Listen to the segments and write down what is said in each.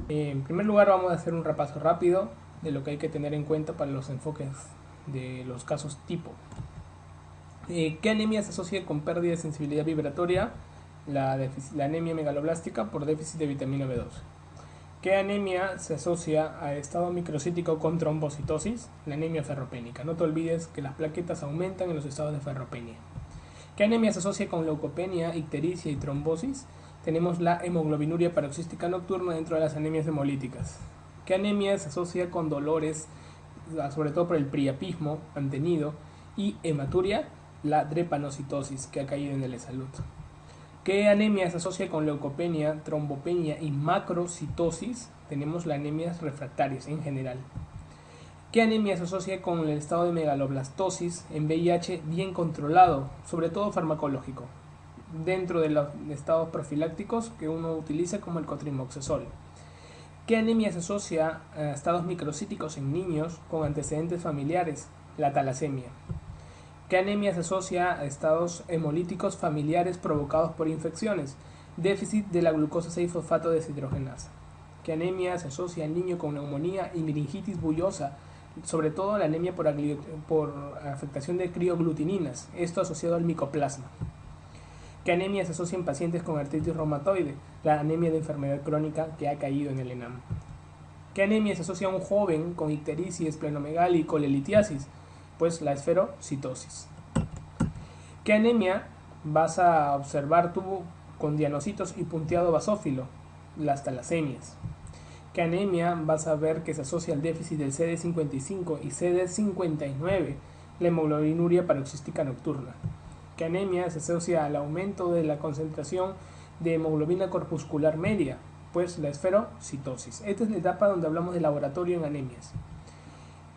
En primer lugar vamos a hacer un repaso rápido de lo que hay que tener en cuenta para los enfoques de los casos tipo. ¿Qué anemia se asocia con pérdida de sensibilidad vibratoria? La anemia megaloblástica por déficit de vitamina B12. ¿Qué anemia se asocia a estado microcítico con trombocitosis? La anemia ferropénica. No te olvides que las plaquetas aumentan en los estados de ferropenia. ¿Qué anemia se asocia con leucopenia, ictericia y trombosis? Tenemos la hemoglobinuria paroxística nocturna dentro de las anemias hemolíticas. ¿Qué anemia se asocia con dolores, sobre todo por el priapismo, mantenido, y hematuria? La drepanocitosis, que ha caído en el E-Salud. ¿Qué anemia se asocia con leucopenia, trombopenia y macrocitosis? Tenemos las anemias refractarias en general. ¿Qué anemia se asocia con el estado de megaloblastosis en VIH bien controlado, sobre todo farmacológico, dentro de los estados profilácticos que uno utiliza como el cotrimoxazol? ¿Qué anemia se asocia a estados microcíticos en niños con antecedentes familiares? La talasemia. ¿Qué anemia se asocia a estados hemolíticos familiares provocados por infecciones? Déficit de la glucosa 6-fosfato deshidrogenasa. ¿Qué anemia se asocia al niño con neumonía y meningitis bullosa? Sobre todo la anemia por afectación de crioglutininas, esto asociado al micoplasma. ¿Qué anemia se asocia en pacientes con artritis reumatoide? La anemia de enfermedad crónica que ha caído en el ENAM. ¿Qué anemia se asocia a un joven con ictericia, esplenomegalia y colelitiasis? Pues la esferocitosis. ¿Qué anemia vas a observar tú con dianocitos y punteado basófilo? Las talasemias. ¿Qué anemia vas a ver que se asocia al déficit del CD55 y CD59? La hemoglobinuria paroxística nocturna. ¿Qué anemia se asocia al aumento de la concentración de hemoglobina corpuscular media? Pues la esferocitosis. Esta es la etapa donde hablamos de laboratorio en anemias.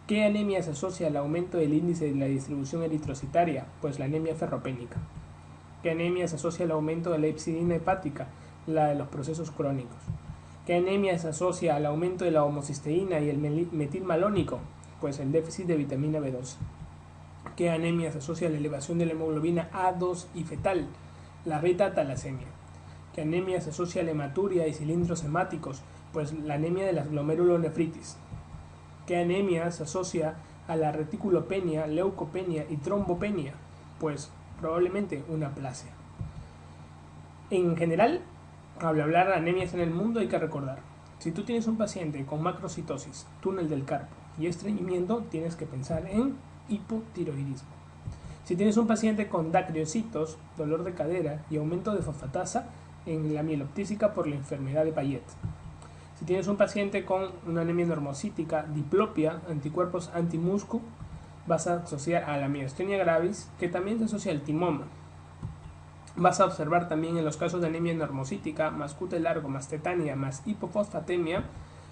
¿Qué anemia se asocia al aumento del índice de la distribución eritrocitaria? Pues la anemia ferropénica. ¿Qué anemia se asocia al aumento de la hepcidina hepática? La de los procesos crónicos. ¿Qué anemia se asocia al aumento de la homocisteína y el metilmalónico? Pues el déficit de vitamina B12. ¿Qué anemia se asocia a la elevación de la hemoglobina A2 y fetal? La beta-talasemia. ¿Qué anemia se asocia a la hematuria y cilindros hemáticos? Pues la anemia de la glomerulonefritis. ¿Qué anemia se asocia a la reticulopenia, leucopenia y trombopenia? Pues probablemente una aplasia. En general, al hablar de anemias en el mundo hay que recordar, si tú tienes un paciente con macrocitosis, túnel del carpo y estreñimiento, tienes que pensar en hipotiroidismo. Si tienes un paciente con dacriocitos, dolor de cadera y aumento de fosfatasa, en la mieloptísica por la enfermedad de Payet. Si tienes un paciente con una anemia normocítica, diplopia, anticuerpos anti-muscu, vas a asociar a la miastenia gravis, que también se asocia al timoma. Vas a observar también en los casos de anemia normocítica, más cute largo, más tetania, más hipofosfatemia,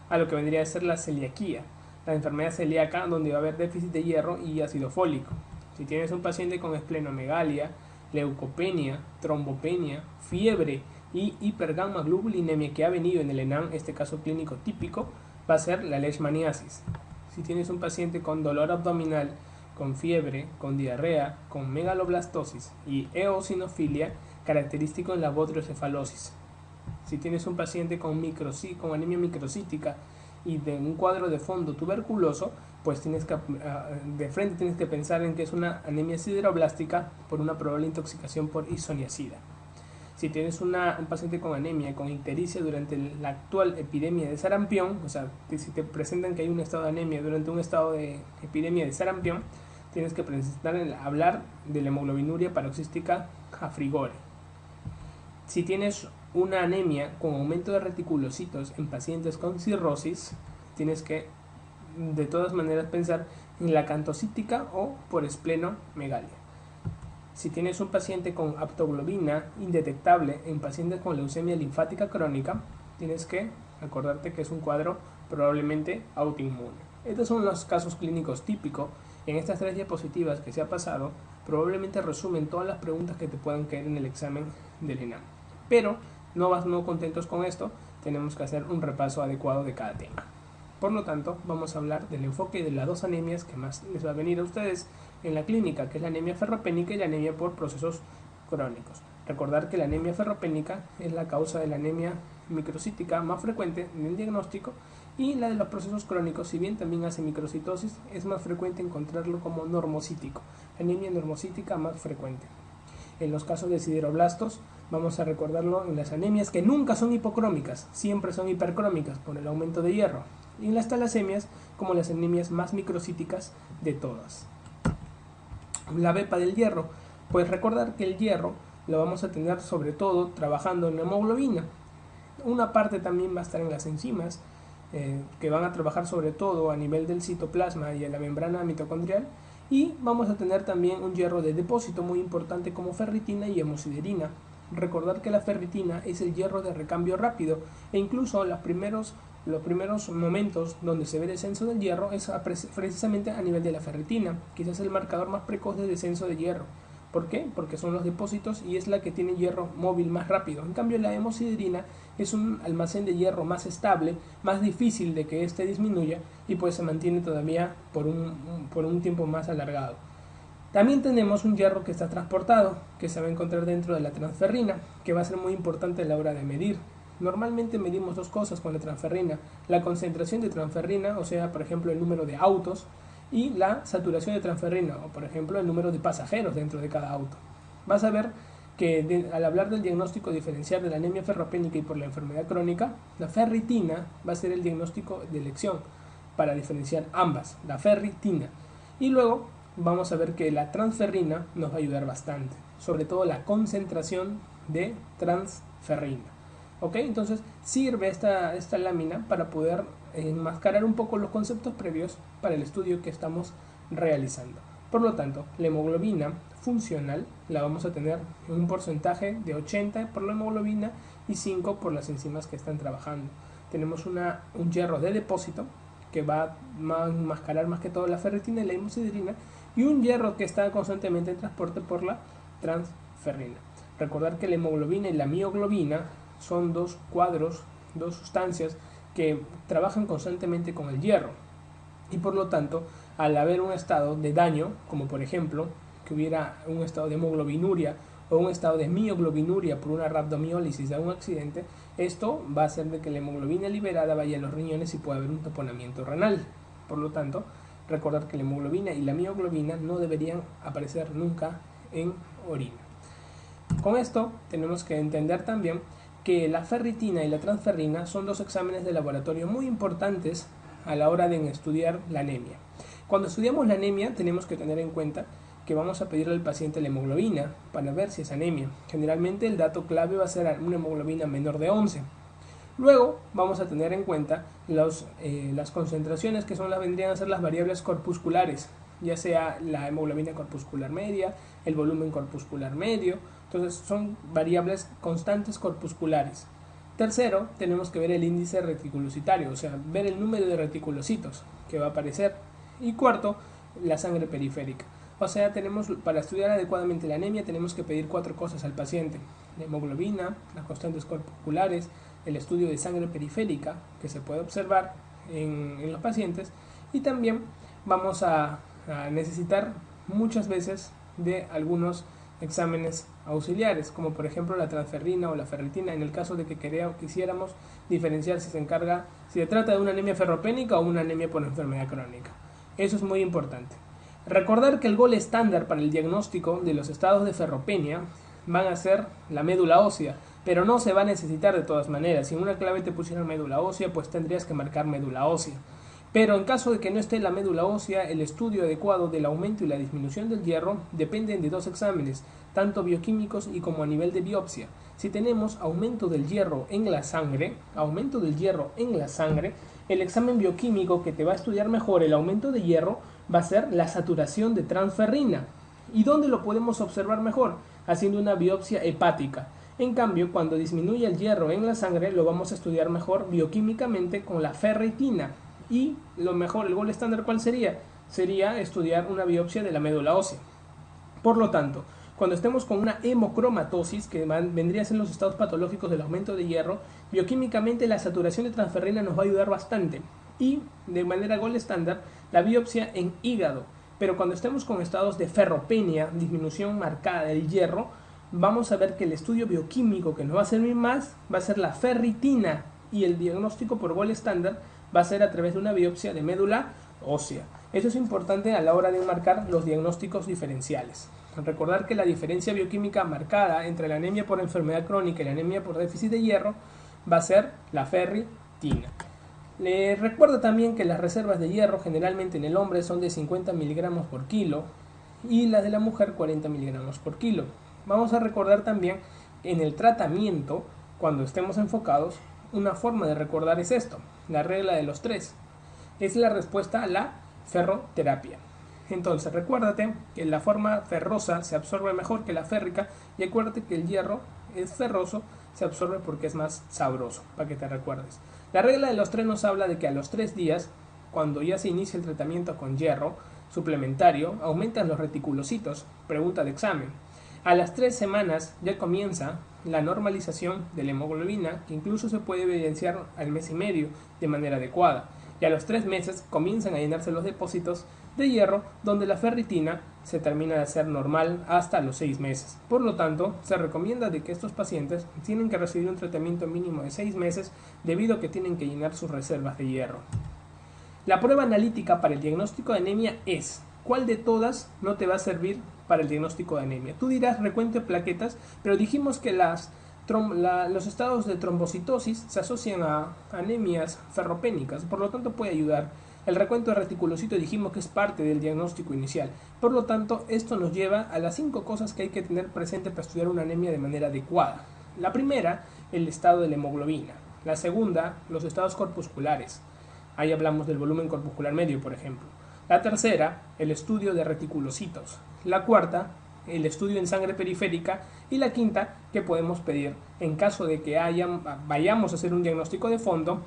a lo que vendría a ser la celiaquía, la enfermedad celíaca donde va a haber déficit de hierro y ácido fólico. Si tienes un paciente con esplenomegalia, leucopenia, trombopenia, fiebre y hipergamma-glubulinemia que ha venido en el ENAM, este caso clínico típico, va a ser la leishmaniasis. Si tienes un paciente con dolor abdominal, con fiebre, con diarrea, con megaloblastosis y eosinofilia, característico en la botriocefalosis. Si tienes un paciente con anemia microcítica y de un cuadro de fondo tuberculoso, pues de frente tienes que pensar en que es una anemia sideroblástica por una probable intoxicación por isoniazida. Si tienes un paciente con anemia, con ictericia durante la actual epidemia de sarampión, o sea, si te presentan que hay un estado de anemia durante un estado de epidemia de sarampión, tienes que hablar de la hemoglobinuria paroxística a frigore. Si tienes una anemia con aumento de reticulocitos en pacientes con cirrosis, tienes que de todas maneras pensar en la acantocítica o por esplenomegalia. Si tienes un paciente con aptoglobina indetectable en pacientes con leucemia linfática crónica, tienes que acordarte que es un cuadro probablemente autoinmune. Estos son los casos clínicos típicos. En estas 3 diapositivas que se ha pasado, probablemente resumen todas las preguntas que te puedan caer en el examen del ENAM. Pero no contentos con esto, tenemos que hacer un repaso adecuado de cada tema. Por lo tanto, vamos a hablar del enfoque de las 2 anemias que más les va a venir a ustedes en la clínica, que es la anemia ferropénica y la anemia por procesos crónicos. Recordar que la anemia ferropénica es la causa de la anemia microcítica más frecuente en el diagnóstico, y la de los procesos crónicos, si bien también hace microcitosis, es más frecuente encontrarlo como normocítico, anemia normocítica más frecuente. En los casos de sideroblastos, vamos a recordarlo en las anemias que nunca son hipocrómicas, siempre son hipercrómicas por el aumento de hierro, y en las talasemias como las anemias más microcíticas de todas. La bepa del hierro, pues recordar que el hierro lo vamos a tener sobre todo trabajando en la hemoglobina. Una parte también va a estar en las enzimas, que van a trabajar sobre todo a nivel del citoplasma y en la membrana mitocondrial, y vamos a tener también un hierro de depósito muy importante como ferritina y hemosiderina. Recordar que la ferritina es el hierro de recambio rápido, e incluso los primeros momentos donde se ve descenso del hierro es precisamente a nivel de la ferritina, quizás el marcador más precoz de descenso de hierro. ¿Por qué? Porque son los depósitos y es la que tiene hierro móvil más rápido. En cambio, la hemosiderina es un almacén de hierro más estable, más difícil de que éste disminuya, y pues se mantiene todavía por un tiempo más alargado. También tenemos un hierro que está transportado, que se va a encontrar dentro de la transferrina, que va a ser muy importante a la hora de medir. Normalmente medimos dos cosas con la transferrina: la concentración de transferrina, o sea, por ejemplo, el número de autos, y la saturación de transferrina, o por ejemplo el número de pasajeros dentro de cada auto. Vas a ver que al hablar del diagnóstico diferencial de la anemia ferropénica y por la enfermedad crónica, la ferritina va a ser el diagnóstico de elección para diferenciar ambas, la ferritina. Y luego vamos a ver que la transferrina nos va a ayudar bastante, sobre todo la concentración de transferrina. ¿Ok? Entonces sirve esta lámina para poder enmascarar un poco los conceptos previos para el estudio que estamos realizando. Por lo tanto, la hemoglobina funcional la vamos a tener en un porcentaje de 80 por la hemoglobina y 5 por las enzimas que están trabajando. Tenemos un hierro de depósito que va a enmascarar más que todo la ferritina y la hemosiderina, y un hierro que está constantemente en transporte por la transferrina. Recordar que la hemoglobina y la mioglobina son dos sustancias que trabajan constantemente con el hierro, y por lo tanto, al haber un estado de daño, como por ejemplo que hubiera un estado de hemoglobinuria o un estado de mioglobinuria por una rhabdomiólisis de un accidente, esto va a hacer de que la hemoglobina liberada vaya a los riñones y pueda haber un taponamiento renal. Por lo tanto, recordar que la hemoglobina y la mioglobina no deberían aparecer nunca en orina. Con esto tenemos que entender también que la ferritina y la transferrina son dos exámenes de laboratorio muy importantes a la hora de estudiar la anemia. Cuando estudiamos la anemia tenemos que tener en cuenta que vamos a pedirle al paciente la hemoglobina para ver si es anemia. Generalmente el dato clave va a ser una hemoglobina menor de 11. Luego vamos a tener en cuenta las concentraciones, que vendrían a ser las variables corpusculares, ya sea la hemoglobina corpuscular media, el volumen corpuscular medio. Entonces son variables constantes corpusculares. Tercero, tenemos que ver el índice reticulocitario, o sea, ver el número de reticulocitos que va a aparecer. Y cuarto, la sangre periférica. O sea, para estudiar adecuadamente la anemia tenemos que pedir 4 cosas al paciente: la hemoglobina, las constantes corpusculares, el estudio de sangre periférica que se puede observar en los pacientes, y también vamos a necesitar muchas veces de algunos exámenes auxiliares, como por ejemplo la transferrina o la ferritina, en el caso de que quisiéramos diferenciar si se trata de una anemia ferropénica o una anemia por enfermedad crónica. Eso es muy importante. Recordar que el gol estándar para el diagnóstico de los estados de ferropenia van a ser la médula ósea, pero no se va a necesitar de todas maneras. Si en una clave te pusieron médula ósea, pues tendrías que marcar médula ósea. Pero en caso de que no esté la médula ósea, el estudio adecuado del aumento y la disminución del hierro dependen de 2 exámenes, tanto bioquímicos y como a nivel de biopsia. Si tenemos aumento del hierro en la sangre, el examen bioquímico que te va a estudiar mejor el aumento de hierro va a ser la saturación de transferrina. ¿Y dónde lo podemos observar mejor? Haciendo una biopsia hepática. En cambio, cuando disminuye el hierro en la sangre, lo vamos a estudiar mejor bioquímicamente con la ferritina. Y lo mejor, el gol estándar, ¿cuál sería? Sería estudiar una biopsia de la médula ósea. Por lo tanto, cuando estemos con una hemocromatosis, que vendría a ser los estados patológicos del aumento de hierro, bioquímicamente la saturación de transferrina nos va a ayudar bastante. Y de manera gol estándar, la biopsia en hígado. Pero cuando estemos con estados de ferropenia, disminución marcada del hierro, vamos a ver que el estudio bioquímico que nos va a servir más va a ser la ferritina, y el diagnóstico por gol estándar va a ser a través de una biopsia de médula ósea. Eso es importante a la hora de marcar los diagnósticos diferenciales. Recordar que la diferencia bioquímica marcada entre la anemia por enfermedad crónica y la anemia por déficit de hierro va a ser la ferritina. Le recuerdo también que las reservas de hierro generalmente en el hombre son de 50 miligramos por kilo y las de la mujer 40 miligramos por kilo. Vamos a recordar también en el tratamiento, cuando estemos enfocados, una forma de recordar es esto, la regla de los 3. Es la respuesta a la ferroterapia. Entonces recuérdate que la forma ferrosa se absorbe mejor que la férrica, y acuérdate que el hierro es ferroso, se absorbe porque es más sabroso, para que te recuerdes. La regla de los 3 nos habla de que a los 3 días, cuando ya se inicia el tratamiento con hierro suplementario, aumentan los reticulocitos, pregunta de examen. A las 3 semanas ya comienza la normalización de la hemoglobina, que incluso se puede evidenciar al mes y medio de manera adecuada. Y a los 3 meses comienzan a llenarse los depósitos de hierro, donde la ferritina se termina de hacer normal hasta los 6 meses. Por lo tanto, se recomienda de que estos pacientes tienen que recibir un tratamiento mínimo de 6 meses debido a que tienen que llenar sus reservas de hierro. La prueba analítica para el diagnóstico de anemia es: ¿cuál de todas no te va a servir para el diagnóstico de anemia? Tú dirás recuento de plaquetas, pero dijimos que los estados de trombocitosis se asocian a anemias ferropénicas, por lo tanto puede ayudar. El recuento de reticulocito dijimos que es parte del diagnóstico inicial, por lo tanto esto nos lleva a las 5 cosas que hay que tener presente para estudiar una anemia de manera adecuada. La primera, el estado de la hemoglobina. La segunda, los estados corpusculares. Ahí hablamos del volumen corpuscular medio, por ejemplo. La tercera, el estudio de reticulocitos. La cuarta, el estudio en sangre periférica. Y la quinta, que podemos pedir en caso de que vayamos a hacer un diagnóstico de fondo,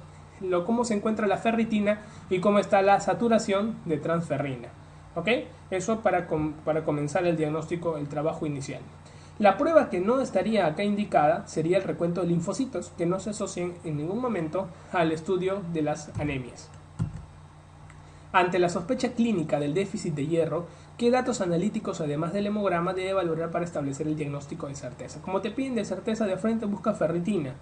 cómo se encuentra la ferritina y cómo está la saturación de transferrina. ¿Ok? Eso para comenzar el diagnóstico, el trabajo inicial. La prueba que no estaría acá indicada sería el recuento de linfocitos, que no se asocian en ningún momento al estudio de las anemias. Ante la sospecha clínica del déficit de hierro, ¿qué datos analíticos además del hemograma debe valorar para establecer el diagnóstico de certeza? Como te piden de certeza de frente, busca ferritina.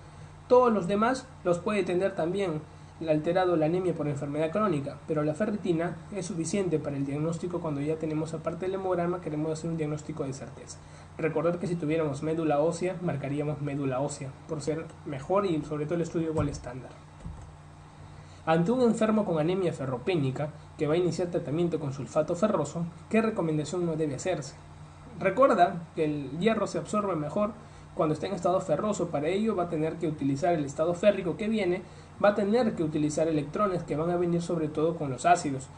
Todos los demás los puede tener también alterado la anemia por enfermedad crónica, pero la ferritina es suficiente para el diagnóstico cuando ya tenemos, aparte del hemograma, queremos hacer un diagnóstico de certeza. Recordar que si tuviéramos médula ósea, marcaríamos médula ósea, por ser mejor y sobre todo el estudio gol estándar. Ante un enfermo con anemia ferropénica que va a iniciar tratamiento con sulfato ferroso, ¿qué recomendación no debe hacerse? Recuerda que el hierro se absorbe mejor cuando está en estado ferroso. Para ello va a tener que utilizar el estado férrico que viene, va a tener que utilizar electrones que van a venir sobre todo con los ácidos.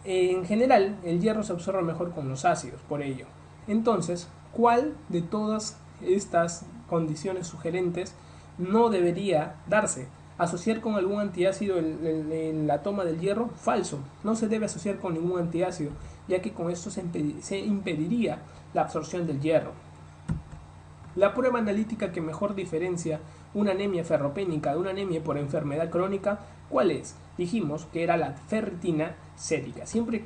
En general, el hierro se absorbe mejor con los ácidos, por ello. Entonces, ¿cuál de todas estas condiciones sugerentes no debería darse? Asociar con algún antiácido la toma del hierro, falso. No se debe asociar con ningún antiácido, ya que con esto se impediría la absorción del hierro. La prueba analítica que mejor diferencia una anemia ferropénica de una anemia por enfermedad crónica, ¿cuál es? Dijimos que era la ferritina sérica. Siempre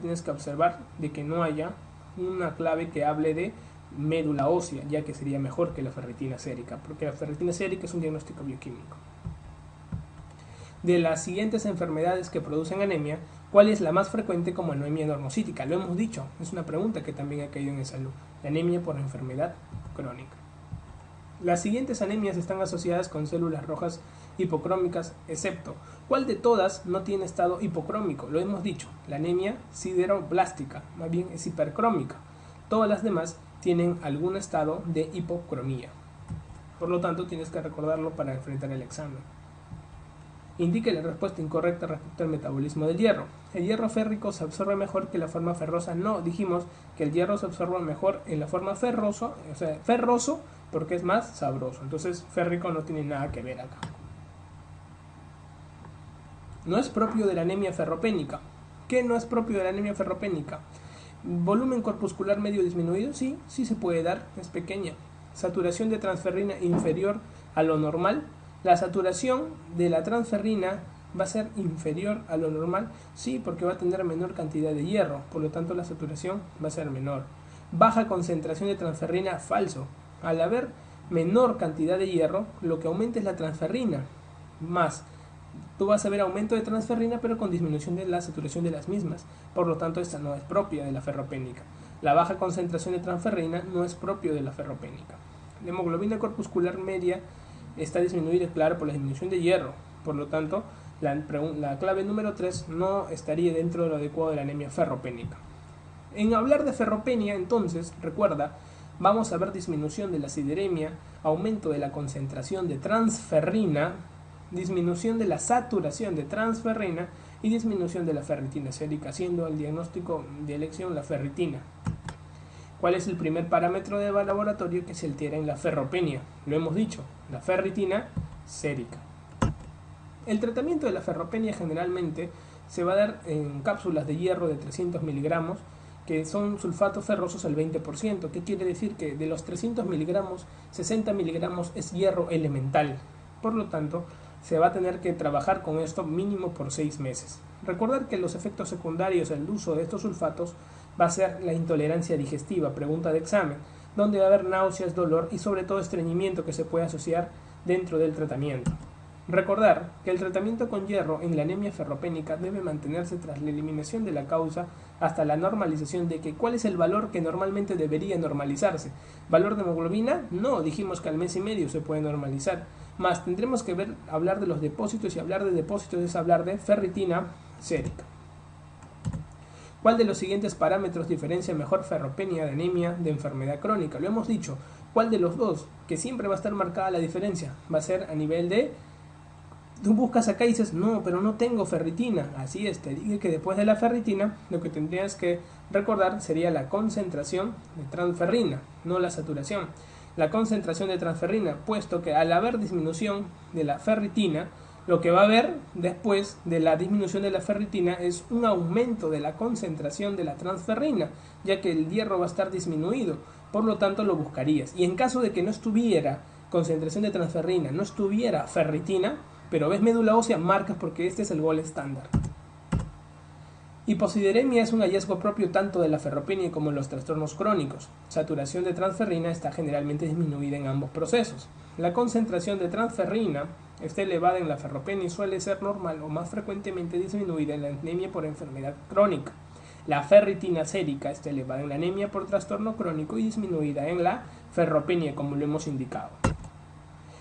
tienes que observar de que no haya una clave que hable de médula ósea, ya que sería mejor que la ferritina sérica, porque la ferritina sérica es un diagnóstico bioquímico. De las siguientes enfermedades que producen anemia, ¿cuál es la más frecuente como anemia normocítica? Lo hemos dicho, es una pregunta que también ha caído en el salud. La anemia por enfermedad crónica. Las siguientes anemias están asociadas con células rojas hipocrómicas, excepto ¿cuál de todas no tiene estado hipocrómico? Lo hemos dicho, la anemia sideroblástica, más bien es hipercrómica. Todas las demás tienen algún estado de hipocromía. Por lo tanto, tienes que recordarlo para enfrentar el examen. Indique la respuesta incorrecta respecto al metabolismo del hierro. ¿El hierro férrico se absorbe mejor que la forma ferrosa? No, dijimos que el hierro se absorbe mejor en la forma ferroso, ferroso porque es más sabroso. Entonces, férrico no tiene nada que ver acá. No es propio de la anemia ferropénica. ¿Qué no es propio de la anemia ferropénica? ¿Volumen corpuscular medio disminuido? Sí se puede dar, es pequeña. ¿Saturación de transferrina inferior a lo normal? La saturación de la transferrina va a ser inferior a lo normal, sí, porque va a tener menor cantidad de hierro, por lo tanto la saturación va a ser menor. Baja concentración de transferrina, falso. Al haber menor cantidad de hierro, lo que aumenta es la transferrina, más tú vas a ver aumento de transferrina pero con disminución de la saturación de las mismas, por lo tanto esta no es propia de la ferropénica. La baja concentración de transferrina no es propio de la ferropénica. La hemoglobina corpuscular media está disminuida, claro, por la disminución de hierro, por lo tanto la clave número 3 no estaría dentro de lo adecuado de la anemia ferropénica. En hablar de ferropenia, entonces, recuerda, vamos a ver disminución de la sideremia, aumento de la concentración de transferrina, disminución de la saturación de transferrina y disminución de la ferritina sérica, siendo el diagnóstico de elección la ferritina. ¿Cuál es el primer parámetro de laboratorio que se altera en la ferropenia? Lo hemos dicho, la ferritina sérica. El tratamiento de la ferropenia generalmente se va a dar en cápsulas de hierro de 300 miligramos, que son sulfatos ferrosos al 20%. ¿Qué quiere decir? Que de los 300 miligramos, 60 miligramos es hierro elemental. Por lo tanto, se va a tener que trabajar con esto mínimo por 6 meses. Recordar que los efectos secundarios del uso de estos sulfatos va a ser la intolerancia digestiva, pregunta de examen, donde va a haber náuseas, dolor y sobre todo estreñimiento que se puede asociar dentro del tratamiento. Recordar que el tratamiento con hierro en la anemia ferropénica debe mantenerse tras la eliminación de la causa hasta la normalización de que cuál es el valor que normalmente debería normalizarse. ¿Valor de hemoglobina? No, dijimos que al mes y medio se puede normalizar. Más tendremos que hablar de los depósitos, y hablar de depósitos es hablar de ferritina sérica. ¿Cuál de los siguientes parámetros diferencia mejor ferropenia de anemia de enfermedad crónica? Lo hemos dicho. ¿Cuál de los dos? Que siempre va a estar marcada la diferencia. Va a ser a nivel de... Tú buscas acá y dices, no, pero no tengo ferritina. Así es, te dije que después de la ferritina, lo que tendrías que recordar sería la concentración de transferrina, no la saturación. La concentración de transferrina, puesto que al haber disminución de la ferritina, lo que va a haber después de la disminución de la ferritina es un aumento de la concentración de la transferrina, ya que el hierro va a estar disminuido, por lo tanto lo buscarías. Y en caso de que no estuviera concentración de transferrina, no estuviera ferritina, pero ves médula ósea, marcas porque este es el gol estándar. Hiposideremia es un hallazgo propio tanto de la ferropenia como de los trastornos crónicos. Saturación de transferrina está generalmente disminuida en ambos procesos. La concentración de transferrina está elevada en la ferropenia y suele ser normal o más frecuentemente disminuida en la anemia por enfermedad crónica. La ferritina sérica está elevada en la anemia por trastorno crónico y disminuida en la ferropenia, como lo hemos indicado.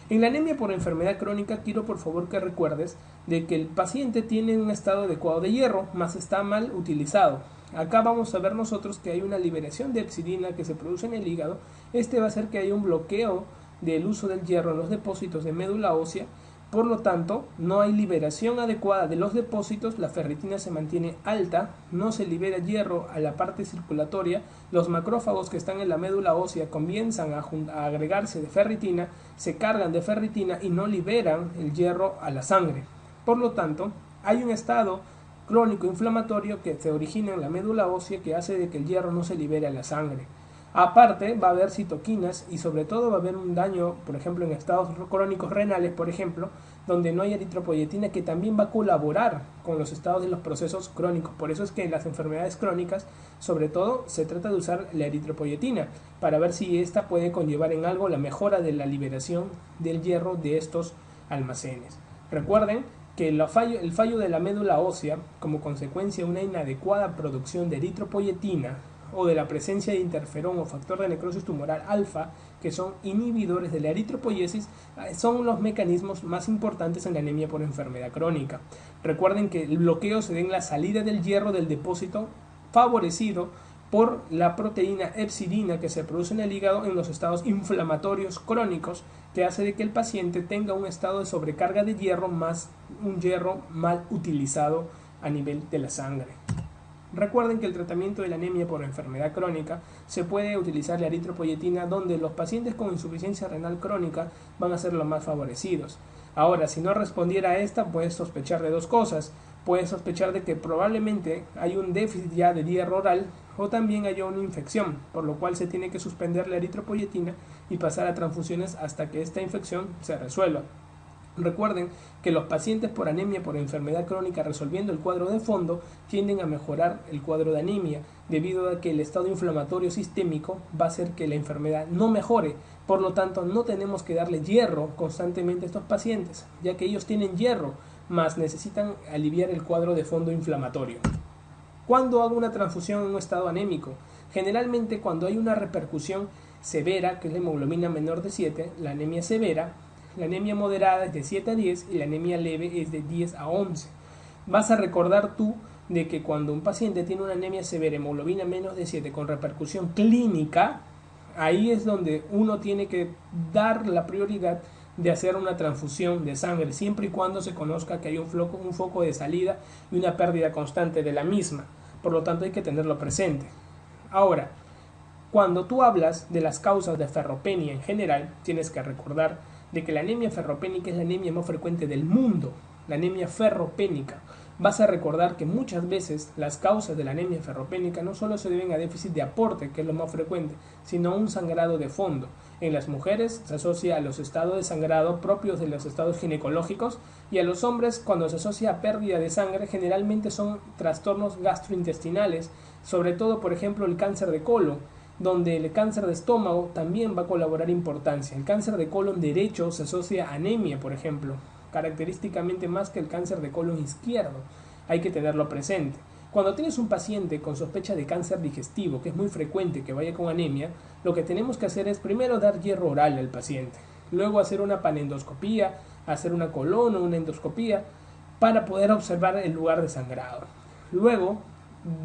En la anemia por enfermedad crónica quiero por favor que recuerdes de que el paciente tiene un estado adecuado de hierro, más está mal utilizado. Acá vamos a ver nosotros que hay una liberación de epsidina que se produce en el hígado. Este va a hacer que haya un bloqueo del uso del hierro en los depósitos de médula ósea. Por lo tanto, no hay liberación adecuada de los depósitos, la ferritina se mantiene alta, no se libera hierro a la parte circulatoria, los macrófagos que están en la médula ósea comienzan a agregarse de ferritina, se cargan de ferritina y no liberan el hierro a la sangre. Por lo tanto, hay un estado crónico inflamatorio que se origina en la médula ósea que hace de que el hierro no se libere a la sangre. Aparte, va a haber citoquinas y sobre todo va a haber un daño, por ejemplo, en estados crónicos renales, por ejemplo, donde no hay eritropoyetina, que también va a colaborar con los estados de los procesos crónicos. Por eso es que en las enfermedades crónicas, sobre todo, se trata de usar la eritropoyetina para ver si esta puede conllevar en algo la mejora de la liberación del hierro de estos almacenes. Recuerden que el fallo de la médula ósea, como consecuencia de una inadecuada producción de eritropoyetina, o de la presencia de interferón o factor de necrosis tumoral alfa, que son inhibidores de la eritropoyesis, son los mecanismos más importantes en la anemia por enfermedad crónica. Recuerden que el bloqueo se da en la salida del hierro del depósito, favorecido por la proteína epsidina que se produce en el hígado en los estados inflamatorios crónicos, que hace de que el paciente tenga un estado de sobrecarga de hierro más un hierro mal utilizado a nivel de la sangre. Recuerden que el tratamiento de la anemia por enfermedad crónica se puede utilizar la eritropoyetina, donde los pacientes con insuficiencia renal crónica van a ser los más favorecidos. Ahora, si no respondiera a esta, puedes sospechar de dos cosas. Puedes sospechar de que probablemente hay un déficit ya de hierro oral o también haya una infección, por lo cual se tiene que suspender la eritropoyetina y pasar a transfusiones hasta que esta infección se resuelva. Recuerden que los pacientes por anemia por enfermedad crónica resolviendo el cuadro de fondo tienden a mejorar el cuadro de anemia, debido a que el estado inflamatorio sistémico va a hacer que la enfermedad no mejore. Por lo tanto, no tenemos que darle hierro constantemente a estos pacientes, ya que ellos tienen hierro, más necesitan aliviar el cuadro de fondo inflamatorio. ¿Cuándo hago una transfusión en un estado anémico? Generalmente cuando hay una repercusión severa, que es la hemoglobina menor de 7, la anemia severa. La anemia moderada es de 7 a 10 y la anemia leve es de 10 a 11. Vas a recordar tú de que cuando un paciente tiene una anemia severa, hemoglobina menos de 7 con repercusión clínica, ahí es donde uno tiene que dar la prioridad de hacer una transfusión de sangre, siempre y cuando se conozca que hay un foco de salida y una pérdida constante de la misma. Por lo tanto, hay que tenerlo presente. Ahora, cuando tú hablas de las causas de ferropenia en general, tienes que recordar de que la anemia ferropénica es la anemia más frecuente del mundo, la anemia ferropénica. Vas a recordar que muchas veces las causas de la anemia ferropénica no solo se deben a déficit de aporte, que es lo más frecuente, sino a un sangrado de fondo. En las mujeres se asocia a los estados de sangrado propios de los estados ginecológicos, y a los hombres, cuando se asocia a pérdida de sangre, generalmente son trastornos gastrointestinales, sobre todo por ejemplo el cáncer de colon, donde el cáncer de estómago también va a colaborar importancia. El cáncer de colon derecho se asocia a anemia, por ejemplo, característicamente más que el cáncer de colon izquierdo. Hay que tenerlo presente. Cuando tienes un paciente con sospecha de cáncer digestivo, que es muy frecuente que vaya con anemia, lo que tenemos que hacer es primero dar hierro oral al paciente, luego hacer una panendoscopía, hacer una colon o una endoscopía para poder observar el lugar de sangrado. Luego,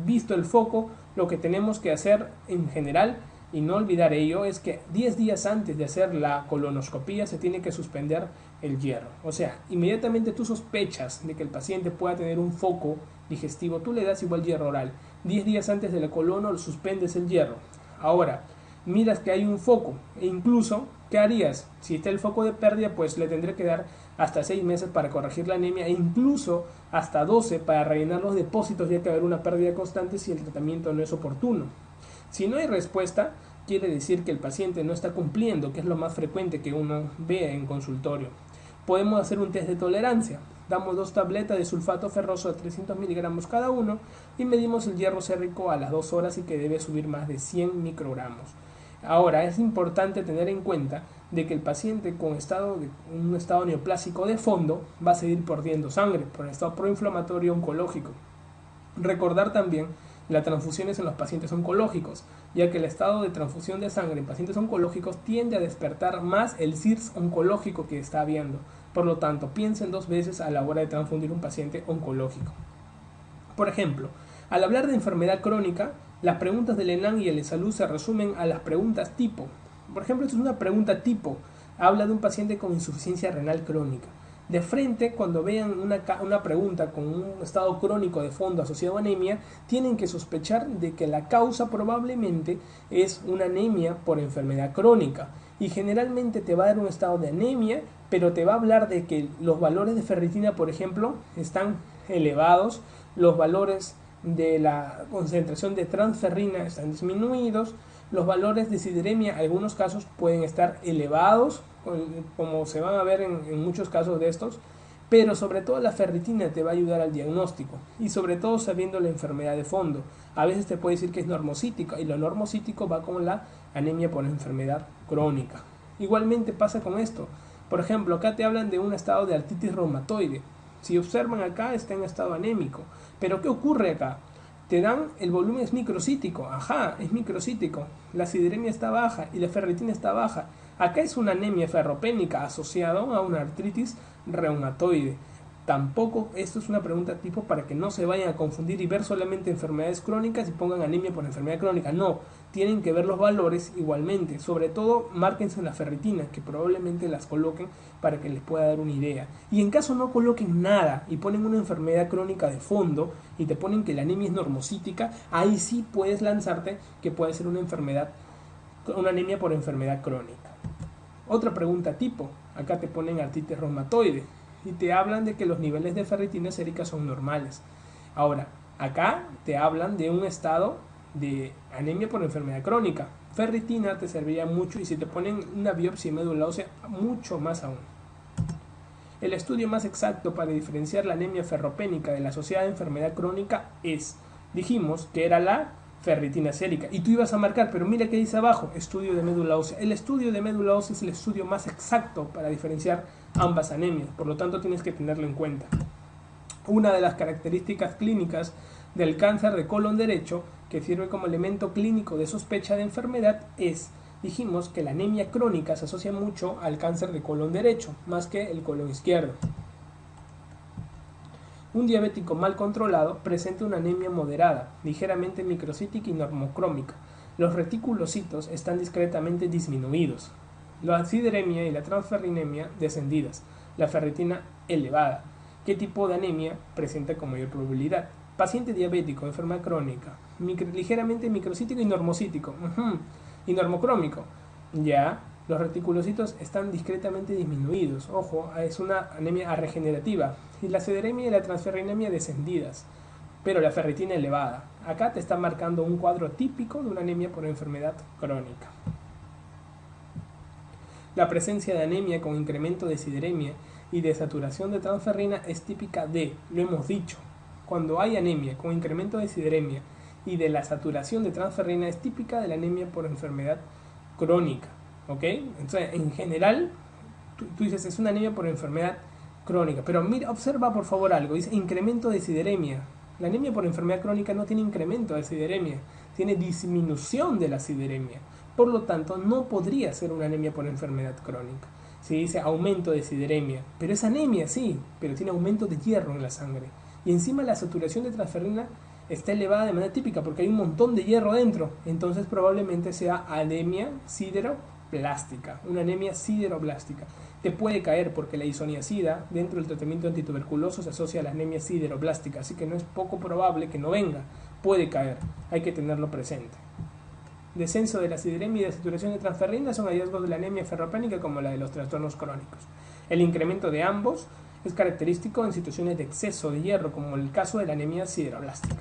visto el foco, lo que tenemos que hacer en general, y no olvidar ello, es que 10 días antes de hacer la colonoscopía se tiene que suspender el hierro. O sea, inmediatamente tú sospechas de que el paciente pueda tener un foco digestivo, tú le das igual hierro oral. 10 días antes de la colono suspendes el hierro. Ahora, miras que hay un foco, e incluso, ¿qué harías? Si está el foco de pérdida, pues le tendré que dar hasta 6 meses para corregir la anemia, e incluso hasta 12 para rellenar los depósitos, ya que va a haber una pérdida constante si el tratamiento no es oportuno. Si no hay respuesta, quiere decir que el paciente no está cumpliendo, que es lo más frecuente que uno ve en consultorio. Podemos hacer un test de tolerancia. Damos 2 tabletas de sulfato ferroso de 300 miligramos cada uno y medimos el hierro sérrico a las 2 horas y que debe subir más de 100 microgramos. Ahora, es importante tener en cuenta de que el paciente con un estado neoplásico de fondo va a seguir perdiendo sangre por el estado proinflamatorio oncológico. Recordar también las transfusiones en los pacientes oncológicos, ya que el estado de transfusión de sangre en pacientes oncológicos tiende a despertar más el CIRS oncológico que está habiendo. Por lo tanto, piensen 2 veces a la hora de transfundir un paciente oncológico. Por ejemplo, al hablar de enfermedad crónica, las preguntas del ENAM y el ESALUD se resumen a las preguntas tipo. Por ejemplo, esto es una pregunta tipo. Habla de un paciente con insuficiencia renal crónica. De frente, cuando vean una pregunta con un estado crónico de fondo asociado a anemia, tienen que sospechar de que la causa probablemente es una anemia por enfermedad crónica. Y generalmente te va a dar un estado de anemia, pero te va a hablar de que los valores de ferritina, por ejemplo, están elevados, los valores de la concentración de transferrina están disminuidos, los valores de sideremia en algunos casos pueden estar elevados, como se van a ver en muchos casos de estos, pero sobre todo la ferritina te va a ayudar al diagnóstico, y sobre todo sabiendo la enfermedad de fondo. A veces te puede decir que es normocítico, y lo normocítico va con la anemia por enfermedad crónica. Igualmente pasa con esto. Por ejemplo, acá te hablan de un estado de artritis reumatoide. Si observan acá, está en estado anémico. Pero ¿qué ocurre acá? Te dan el volumen es microcítico. Ajá, es microcítico. La sideremia está baja y la ferritina está baja. Acá es una anemia ferropénica asociada a una artritis reumatoide. Tampoco, esto es una pregunta tipo para que no se vayan a confundir y ver solamente enfermedades crónicas y pongan anemia por enfermedad crónica. No, tienen que ver los valores igualmente. Sobre todo, márquense la ferritina, que probablemente las coloquen para que les pueda dar una idea. Y en caso no coloquen nada y ponen una enfermedad crónica de fondo y te ponen que la anemia es normocítica, ahí sí puedes lanzarte que puede ser una anemia por enfermedad crónica. Otra pregunta tipo, acá te ponen artritis reumatoide y te hablan de que los niveles de ferritina sérica son normales. Ahora, acá te hablan de un estado de anemia por enfermedad crónica. Ferritina te serviría mucho y si te ponen una biopsia y médula ósea, mucho más aún. El estudio más exacto para diferenciar la anemia ferropénica de la asociada enfermedad crónica es, dijimos que era la ferritina sérica, y tú ibas a marcar, pero mira que dice abajo, estudio de médula ósea. El estudio de médula ósea es el estudio más exacto para diferenciar ambas anemias, por lo tanto tienes que tenerlo en cuenta. Una de las características clínicas del cáncer de colon derecho, que sirve como elemento clínico de sospecha de enfermedad, es, dijimos que la anemia crónica se asocia mucho al cáncer de colon derecho, más que el colon izquierdo. Un diabético mal controlado presenta una anemia moderada, ligeramente microcítica y normocrómica. Los reticulocitos están discretamente disminuidos. La acidemia y la transferrinemia descendidas. La ferritina elevada. ¿Qué tipo de anemia presenta con mayor probabilidad? Paciente diabético, enfermedad crónica, ligeramente microcítico y normocítico. Y normocrómico. Ya, los reticulocitos están discretamente disminuidos. Ojo, es una anemia regenerativa. Y la acidemia y la transferrinemia descendidas. Pero la ferritina elevada. Acá te está marcando un cuadro típico de una anemia por enfermedad crónica. La presencia de anemia con incremento de acidemia y de saturación de transferrina es típica de, lo hemos dicho, cuando hay anemia con incremento de acidemia y de la saturación de transferrina es típica de la anemia por enfermedad crónica, ¿ok? Entonces, en general, tú dices, es una anemia por enfermedad crónica, pero mira, observa por favor algo, dice incremento de acidemia. La anemia por enfermedad crónica no tiene incremento de acidemia, tiene disminución de la acidemia. Por lo tanto, no podría ser una anemia por enfermedad crónica. Se dice aumento de acidemia, pero es anemia, sí, pero tiene aumento de hierro en la sangre. Y encima la saturación de transferrina está elevada de manera típica porque hay un montón de hierro dentro. Entonces probablemente sea anemia sideroblástica, una anemia sideroblástica. Te puede caer porque la isoniazida dentro del tratamiento antituberculoso se asocia a la anemia sideroblástica, así que no es poco probable que no venga, puede caer, hay que tenerlo presente. Descenso de la acidemia y de saturación de transferrina son hallazgos de la anemia ferropénica como la de los trastornos crónicos. El incremento de ambos es característico en situaciones de exceso de hierro, como el caso de la anemia sideroblástica.